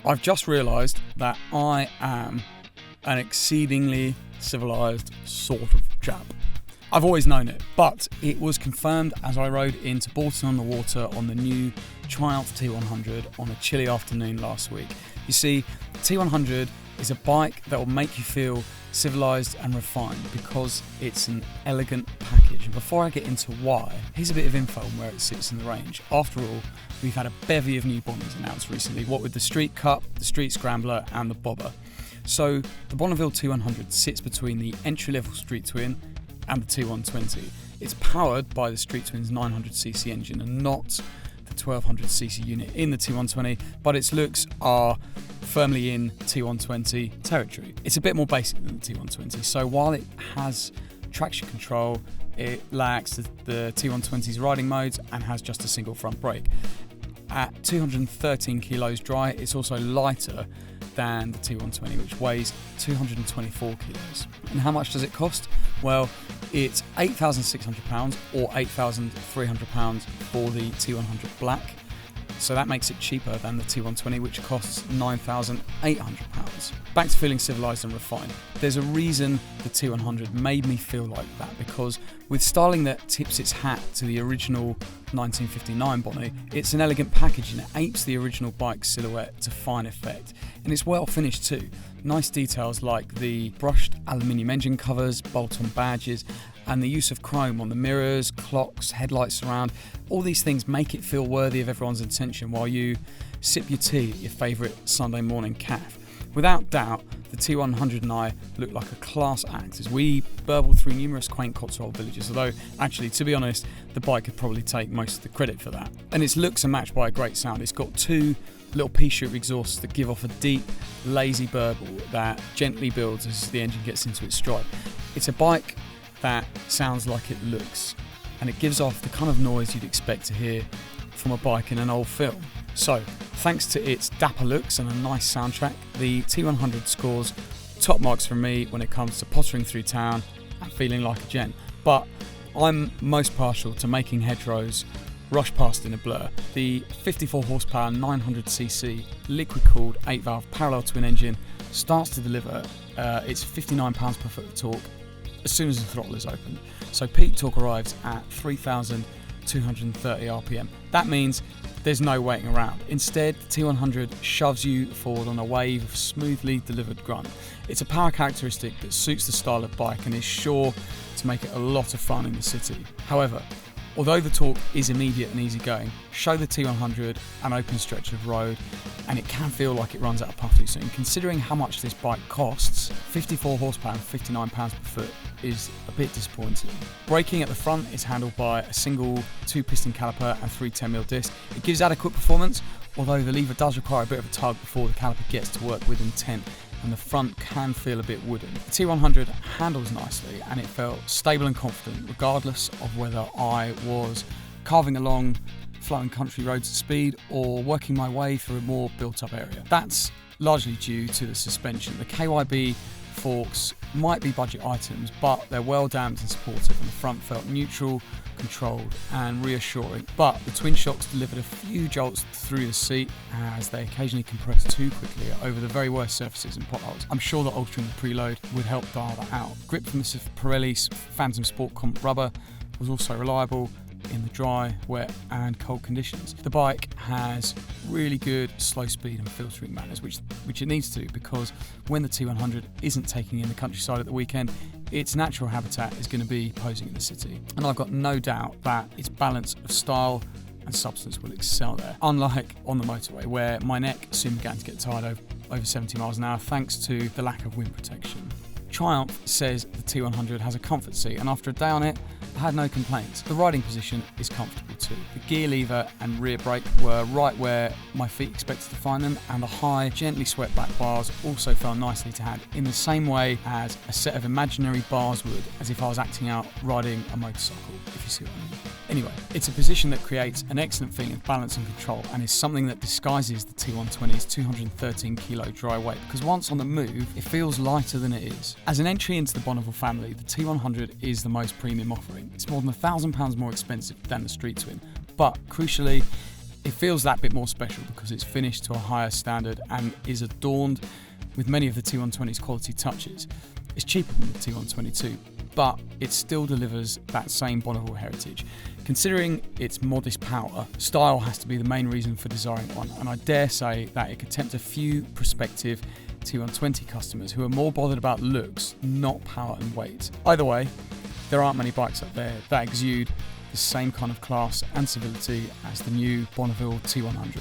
I've just realised that I am an exceedingly civilized sort of chap. I've always known it, but it was confirmed as I rode into Bourton-on-the-Water on the new Triumph T100 on a chilly afternoon last week. You see, the T100 is a bike that will make you feel civilized and refined because it's an elegant package. And before I get into why, here's a bit of info on where it sits in the range. After all, we've had a bevy of new bonnets announced recently, what with the Street Cup, the Street Scrambler and the Bobber. So the Bonneville T100 sits between the entry-level Street Twin and the T120. It's powered by the Street Twin's 900cc engine and not the 1200cc unit in the T120, but its looks are firmly in T120 territory. It's a bit more basic than the T120, so while it has traction control, it lacks the T120's riding modes and has just a single front brake. At 213 kilos dry, it's also lighter than the T120, which weighs 224 kilos. And how much does it cost? Well, it's £8,600 or £8,300 for the T100 Black. So that makes it cheaper than the T120, which costs £9,800. Back to feeling civilised and refined. There's a reason the T100 made me feel like that, because with styling that tips its hat to the original 1959 bonnet, it's an elegant package and it apes the original bike silhouette to fine effect. And it's well finished too. Nice details like the brushed aluminium engine covers, bolt-on badges, and the use of chrome on the mirrors, clocks, headlights surround. All these things make it feel worthy of everyone's attention while you sip your tea at your favourite Sunday morning caf. Without doubt, the T100 and I look like a class act as we burble through numerous quaint Cotswold villages, although actually, to be honest, the bike could probably take most of the credit for that. And its looks are matched by a great sound. It's got two little pea-shooter exhausts that give off a deep, lazy burble that gently builds as the engine gets into its stride. It's a bike that sounds like it looks, and it gives off the kind of noise you'd expect to hear from a bike in an old film. So, thanks to its dapper looks and a nice soundtrack, the T100 scores top marks from me when it comes to pottering through town and feeling like a gent. But I'm most partial to making hedgerows rush past in a blur. The 54 horsepower 900cc liquid-cooled 8-valve parallel twin engine starts to deliver its 59 pounds-per-foot of torque as soon as the throttle is opened. So peak torque arrives at 3,230 RPM. That means there's no waiting around. Instead, the T100 shoves you forward on a wave of smoothly delivered grunt. It's a power characteristic that suits the style of bike and is sure to make it a lot of fun in the city. However, although the torque is immediate and easygoing, show the T100 an open stretch of road and it can feel like it runs out of puff too soon. Considering how much this bike costs, 54 horsepower and 59 pounds per foot is a bit disappointing. Braking at the front is handled by a single 2-piston caliper and 3 10mm discs. It gives adequate performance, although the lever does require a bit of a tug before the caliper gets to work with intent, and the front can feel a bit wooden. The T100 handles nicely and it felt stable and confident regardless of whether I was carving along flowing country roads at speed or working my way through a more built-up area. That's largely due to the suspension. The KYB forks might be budget items, but they're well damped and supportive, and the front felt neutral, controlled and reassuring. But the twin shocks delivered a few jolts through the seat as they occasionally compressed too quickly over the very worst surfaces and potholes. I'm sure that altering the preload would help dial that out. Grip from the Pirelli Phantom Sport Comp rubber was also reliable in the dry, wet and cold conditions. The bike has really good slow speed and filtering manners, which it needs to, because when the T100 isn't taking in the countryside at the weekend, its natural habitat is going to be posing in the city. And I've got no doubt that its balance of style and substance will excel there. Unlike on the motorway, where my neck soon began to get tired over 70 miles an hour thanks to the lack of wind protection. Triumph says the T100 has a comfort seat, and after a day on it, I had no complaints. The riding position is comfortable too. The gear lever and rear brake were right where my feet expected to find them, and the high, gently swept back bars also fell nicely to hand, in the same way as a set of imaginary bars would, as if I was acting out riding a motorcycle, if you see what I mean. Anyway, it's a position that creates an excellent feeling of balance and control, and is something that disguises the T120's 213 kilo dry weight, because once on the move, it feels lighter than it is. As an entry into the Bonneville family, the T100 is the most premium offering. It's more than £1,000 more expensive than the Street Twin, but crucially, It feels that bit more special because it's finished to a higher standard and is adorned with many of the T120's quality touches. It's cheaper than the T122, but it still delivers that same Bonneville heritage. Considering its modest power, style has to be the main reason for desiring one, and I dare say that it could tempt a few prospective T120 customers who are more bothered about looks, not power and weight. Either way, there aren't many bikes up there that exude the same kind of class and civility as the new Bonneville T100.